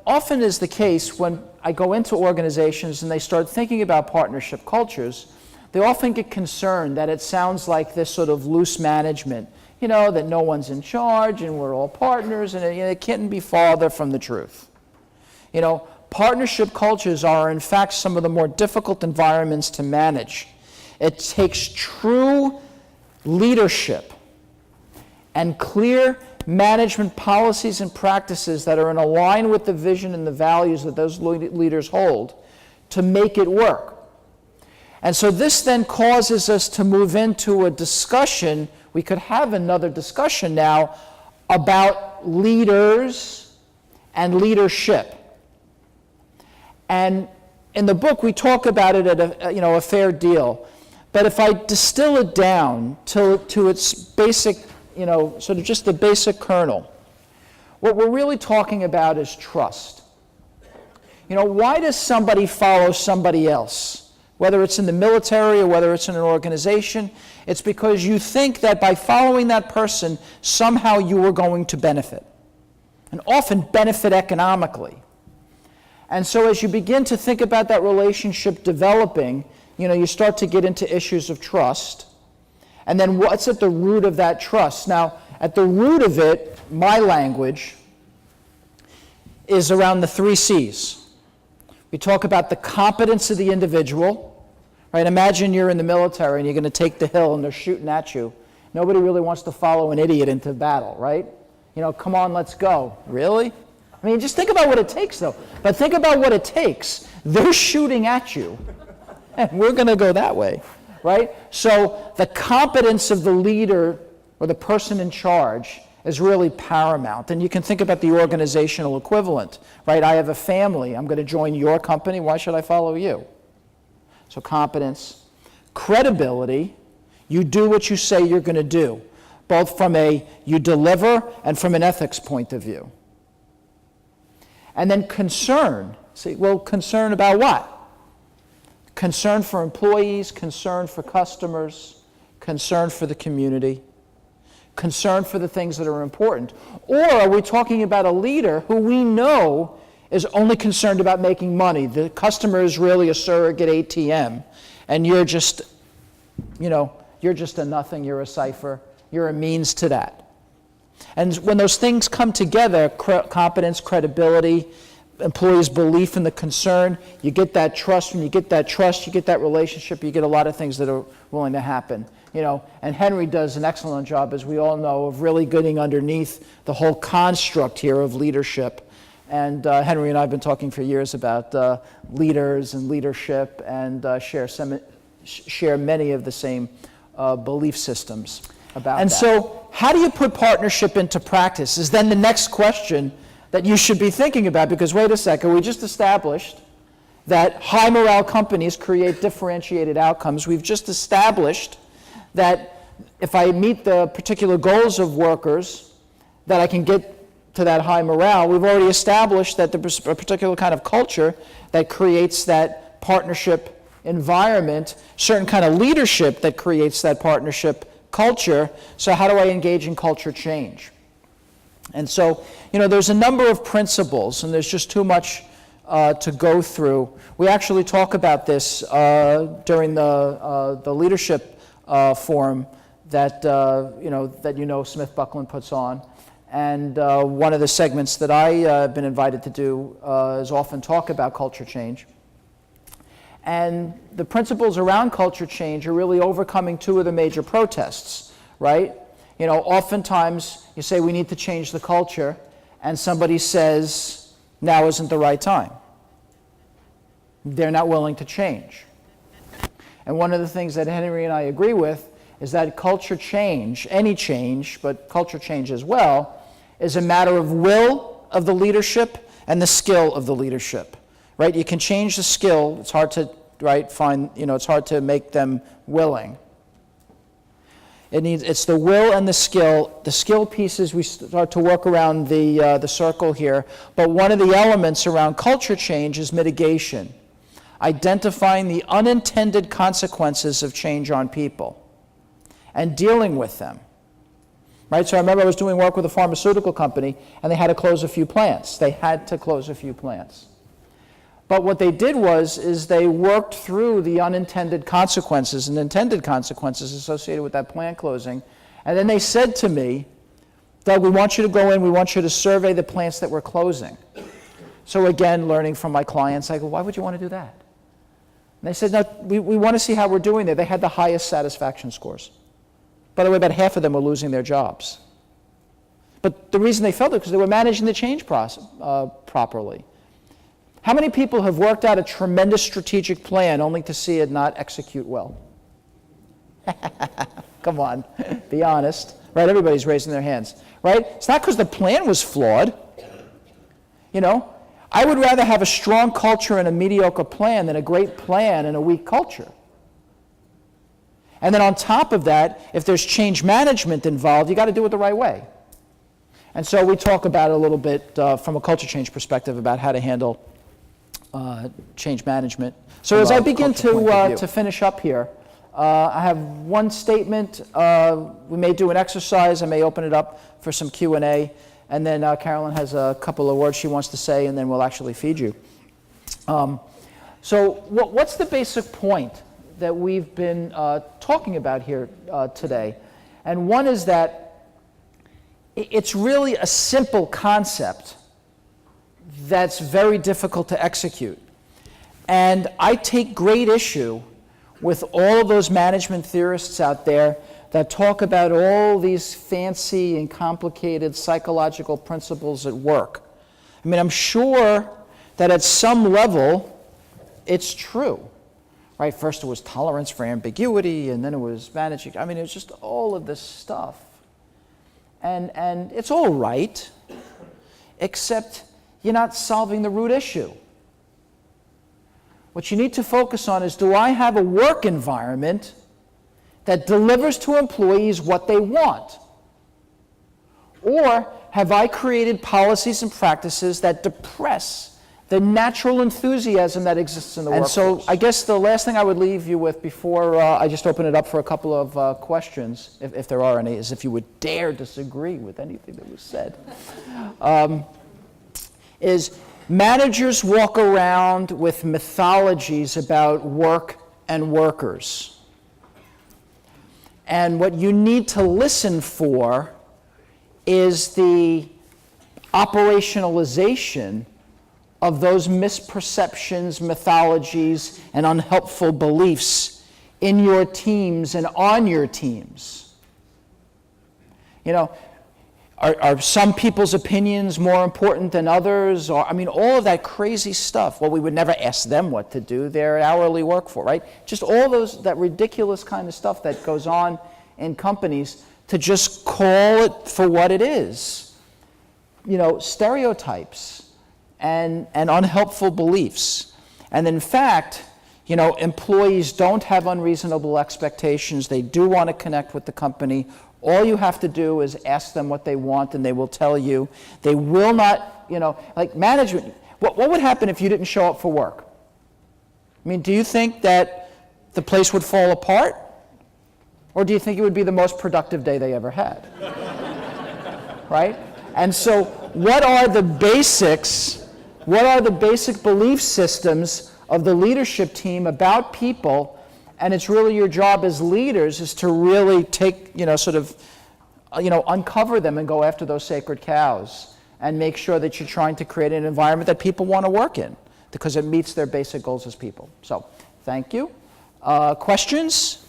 often is the case when I go into organizations and they start thinking about partnership cultures, they often get concerned that it sounds like this sort of loose management, that no one's in charge and we're all partners, and it can't be farther from the truth. Partnership cultures are in fact some of the more difficult environments to manage. It takes true leadership and clear management policies and practices that are in line with the vision and the values that those leaders hold to make it work. And so this then causes us to move into a discussion. We could have another discussion now about leaders and leadership. And in the book, we talk about it at a fair deal. But if I distill it down to its basic, sort of just the basic kernel, what we're really talking about is trust. Why does somebody follow somebody else? Whether it's in the military or whether it's in an organization, it's because you think that by following that person, somehow you are going to benefit, and often benefit economically. And so as you begin to think about that relationship developing, you start to get into issues of trust. And then what's at the root of that trust? Now, at the root of it, my language is around the 3 C's. We talk about the competence of the individual, right? Imagine you're in the military and you're going to take the hill and they're shooting at you. Nobody really wants to follow an idiot into battle, right? Come on, let's go. Really? I mean, just think about what it takes, though. But think about what it takes. They're shooting at you, and we're going to go that way, right? So the competence of the leader or the person in charge is really paramount. And you can think about the organizational equivalent, right? I have a family. I'm going to join your company. Why should I follow you? So competence. Credibility. You do what you say you're going to do, both from you deliver and from an ethics point of view. And then concern. Concern about what? Concern for employees, concern for customers, concern for the community, concern for the things that are important. Or are we talking about a leader who we know is only concerned about making money? The customer is really a surrogate ATM, and you're just a nothing, you're a cipher, you're a means to that. And when those things come together, competence, credibility, employees' belief in the concern, you get that trust. When you get that trust, you get that relationship, you get a lot of things that are willing to happen. And Henry does an excellent job, as we all know, of really getting underneath the whole construct here of leadership. And Henry and I have been talking for years about leaders and leadership, and share many of the same belief systems about And that. so how do you put partnership into practice is then the next question that you should be thinking about, because wait a second, we just established that high morale companies create differentiated outcomes. We've just established that if I meet the particular goals of workers, that I can get to that high morale. We've already established that there's a particular kind of culture that creates that partnership environment, certain kind of leadership that creates that partnership culture. So how do I engage in culture change? And so, there's a number of principles, and there's just too much to go through. We actually talk about this during the leadership forum that Smith Buckland puts on. And one of the segments that I have been invited to do is often talk about culture change. And the principles around culture change are really overcoming 2 of the major protests, right? Oftentimes you say we need to change the culture, and somebody says now isn't the right time. They're not willing to change. And one of the things that Henry and I agree with is that culture change, any change, but culture change as well, is a matter of will of the leadership and the skill of the leadership. Right? You can change the skill. It's hard to it's hard to make them willing. It's the will and the skill. The skill pieces, we start to work around the circle here. But one of the elements around culture change is mitigation, identifying the unintended consequences of change on people and dealing with them. right? So I remember I was doing work with a pharmaceutical company, and they had to close a few plants. They had to close a few plants. But what they did is they worked through the unintended consequences and intended consequences associated with that plant closing. And then they said to me, Doug, we want you to go in, we want you to survey the plants that we're closing. So again, learning from my clients, I go, why would you want to do that? And they said, no, we want to see how we're doing there. They had the highest satisfaction scores. By the way, about half of them were losing their jobs. But the reason they felt it, because they were managing the change process properly. How many people have worked out a tremendous strategic plan only to see it not execute well? Come on, be honest. Right, everybody's raising their hands. Right? It's not because the plan was flawed. You know, I would rather have a strong culture and a mediocre plan than a great plan and a weak culture. And then on top of that, if there's change management involved, you got to do it the right way. And so we talk about it a little bit from a culture change perspective about how to handle change management. So as I begin to finish up here, I have one statement. We may do an exercise. I may open it up for some Q&A. And then Carolyn has a couple of words she wants to say, and then we'll actually feed you. So what's the basic point that we've been talking about here today? And one is that it's really a simple concept that's very difficult to execute. And I take great issue with all of those management theorists out there that talk about all these fancy and complicated psychological principles at work. I mean, I'm sure that at some level it's true, right? First it was tolerance for ambiguity, and then it was managing. I mean, it was just all of this stuff. And it's all right, except you're not solving the root issue. What you need to focus on is, do I have a work environment that delivers to employees what they want? Or have I created policies and practices that depress the natural enthusiasm that exists in the workforce? And so I guess the last thing I would leave you with before I just open it up for a couple of questions, if there are any, is if you would dare disagree with anything that was said, is managers walk around with mythologies about work and workers. And what you need to listen for is the operationalization of those misperceptions, mythologies, and unhelpful beliefs in your teams and on your teams. You know, are some people's opinions more important than others? Or, I mean, all of that crazy stuff. Well, we would never ask them what to do. They're hourly work for, right? Just all that ridiculous kind of stuff that goes on in companies, to just call it for what it is. You know, stereotypes and unhelpful beliefs. And in fact, you know, employees don't have unreasonable expectations. They do want to connect with the company. All you have to do is ask them what they want, and they will tell you. They will not, you know, like management. What would happen if you didn't show up for work? I mean, do you think that the place would fall apart? Or do you think it would be the most productive day they ever had? Right? And so what are the basics? What are the basic belief systems of the leadership team about people? And it's really your job as leaders is to really take, you know, sort of, you know, uncover them and go after those sacred cows and make sure that you're trying to create an environment that people want to work in because it meets their basic goals as people. So, thank you. Questions?